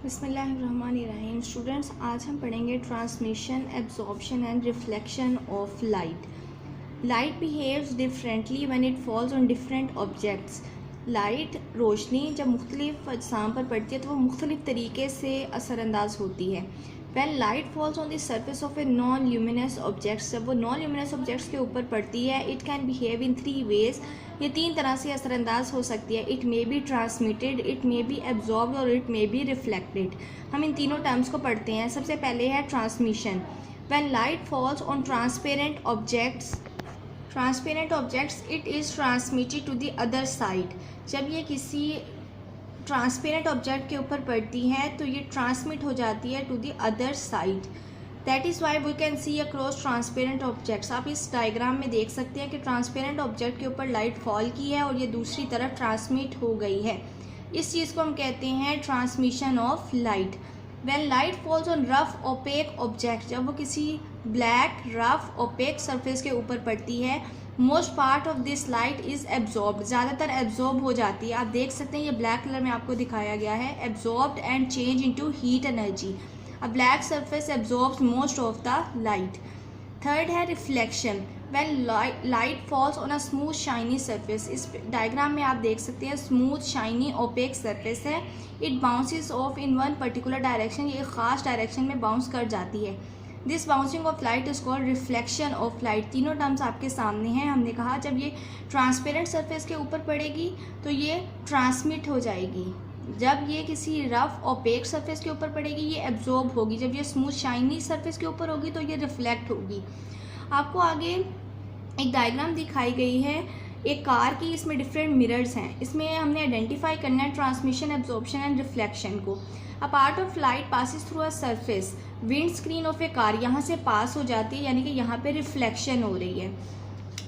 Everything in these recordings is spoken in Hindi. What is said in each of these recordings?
बिस्मिल्लाहिर्रहमानिर्रहीम। स्टूडेंट्स, आज हम पढ़ेंगे transmission, absorption and reflection of light. Light behaves differently when it falls on different objects. Light, रोशनी जब मुख्तलिफ अजसाम पर पड़ती है तो वो मुख्तलिफ तरीके से असरानंदाज होती है। When light falls on the surface of a non luminous objects, जब वो नॉन ल्यूमिनस ऑब्जेक्ट्स के ऊपर पड़ती है, it can behave in 3 ways. ये 3 तरह से असरानंदाज हो सकती है। It may be transmitted, it may be absorbed और इट मे बी रिफ्लेक्टेड। हम इन तीनों टर्म्स को पढ़ते हैं। सबसे पहले है transmission. When light falls on transparent objects it is transmitted to the other side. जब ये किसी ट्रांसपेरेंट ऑब्जेक्ट के ऊपर पड़ती है तो ये ट्रांसमिट हो जाती है to the other side. That is why we can see across transparent objects. आप इस डायग्राम में देख सकते हैं कि ट्रांसपेरेंट ऑब्जेक्ट के ऊपर लाइट फॉल की है और ये दूसरी तरफ ट्रांसमिट हो गई है। इस चीज़ को हम कहते हैं transmission of light. When light falls on rough opaque object, जब वो किसी ब्लैक रफ ओपेक सरफेस के ऊपर पड़ती है, most part of this light is absorbed, ज़्यादातर एब्जॉर्ब हो जाती है। आप देख सकते हैं ये ब्लैक कलर में आपको दिखाया गया है, absorbed and change into heat energy. A black surface absorbs most of the light. Third है reflection. When light falls on a smooth shiny surface, इस डायग्राम में आप देख सकते हैं स्मूथ शाइनी ओपेक सरफेस है। It bounces off in one particular direction, ये एक ख़ास डायरेक्शन में बाउंस कर जाती है। This bouncing of light is called reflection of light. तीनों टर्म्स आपके सामने हैं। हमने कहा जब ये ट्रांसपेरेंट सरफेस के ऊपर पड़ेगी तो ये ट्रांसमिट हो जाएगी। जब ये किसी रफ ओपेक सरफेस के ऊपर पड़ेगी ये एब्जॉर्ब होगी। जब ये स्मूथ शाइनी सरफेस के ऊपर होगी तो ये रिफ्लेक्ट होगी। आपको आगे एक डायग्राम दिखाई गई है एक कार की, इसमें डिफरेंट मिरर्स हैं। इसमें हमने आइडेंटिफाई करना है ट्रांसमिशन, एब्जॉर्प्शन एंड रिफ्लेक्शन को। A part of light passes through a surface, wind screen of A car यहाँ से पास हो जाती है, यानी कि यहाँ पे रिफ्लेक्शन हो रही है।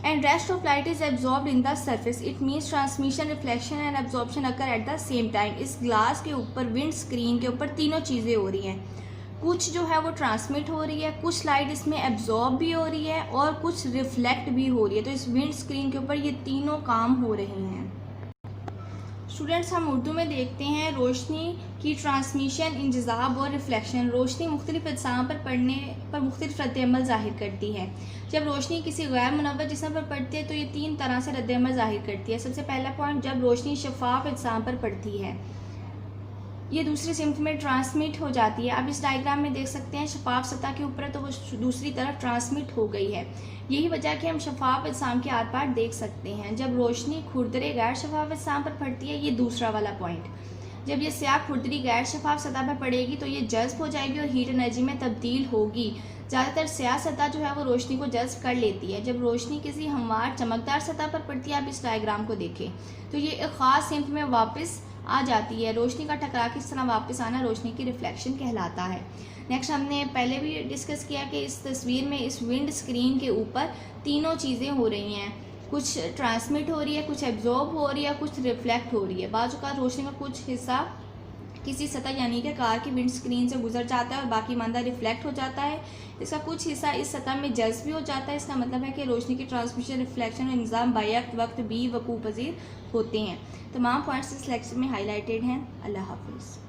And rest of light is absorbed in the surface. It means transmission, reflection and absorption occur at the same time. इस ग्लास के ऊपर, विंड स्क्रीन के ऊपर तीनों चीज़ें हो रही हैं। कुछ जो है वो ट्रांसमिट हो रही है, कुछ लाइट इसमें एब्जॉर्ब भी हो रही है और कुछ रिफ्लेक्ट भी हो रही है। तो इस विंड स्क्रीन के ऊपर ये तीनों काम हो रहे हैं। स्टूडेंट्स, हम उर्दू में देखते हैं रोशनी की ट्रांसमिशन, इंजज़ाब और रिफ्लेक्शन। रोशनी मुख्तलिफ अजसाम पर पड़ने पर मुख्तलिफ रद्द-ए-अमल ज़ाहिर करती है। जब रोशनी किसी गैर मुनव्वर जिस्म पर पड़ती है तो ये 3 तरह से रद्द-ए-अमल ज़ाहिर करती है। सबसे पहला पॉइंट, जब रोशनी शफाफ अजसाम पर पड़ती है, ये दूसरी सिम्त में ट्रांसमिट हो जाती है। आप इस डायग्राम में देख सकते हैं शफाफ सतह के ऊपर है तो वो दूसरी तरफ ट्रांसमिट हो गई है। यही वजह कि हम शफाफ अजसाम के आर पार देख सकते हैं। जब रोशनी खुरदरे गैर शफाफ अजसाम पर पड़ती है, ये दूसरा वाला पॉइंट, जब ये स्याह खुरदरी गैर शफाफ सतह पर पड़ेगी तो ये जज्ब हो जाएगी और हीट एनर्जी में तब्दील होगी। ज़्यादातर स्याह सतह जो है वो रोशनी को जज्ब कर लेती है। जब रोशनी किसी हमवार चमकदार सतह पर पड़ती है, आप इस डायग्राम को देखें तो ये एक ख़ास सिम्त में वापस आ जाती है। रोशनी का टकरा के इस तरह वापस आना रोशनी की रिफ्लेक्शन कहलाता है। नेक्स्ट, हमने पहले भी डिस्कस किया कि इस तस्वीर में इस विंड स्क्रीन के ऊपर तीनों चीज़ें हो रही हैं। कुछ ट्रांसमिट हो रही है, कुछ एब्जॉर्ब हो रही है, कुछ रिफ्लेक्ट हो रही है। बाज़ औक़ात रोशनी का कुछ हिस्सा किसी सतह यानी कि कार की विंड स्क्रीन से गुजर जाता है और बाकी मानदा रिफ्लेक्ट हो जाता है। इसका कुछ हिस्सा इस सतह में जज्ब भी हो जाता है। इसका मतलब है कि रोशनी की ट्रांसमिशन, रिफ्लेक्शन और निज़ाम बैक वक्त भी वकूफ़ पज़ीर होते हैं। तमाम पॉइंट्स इस लेक्चर में हाईलाइटेड हैं। अल्लाह हाफ़िज़।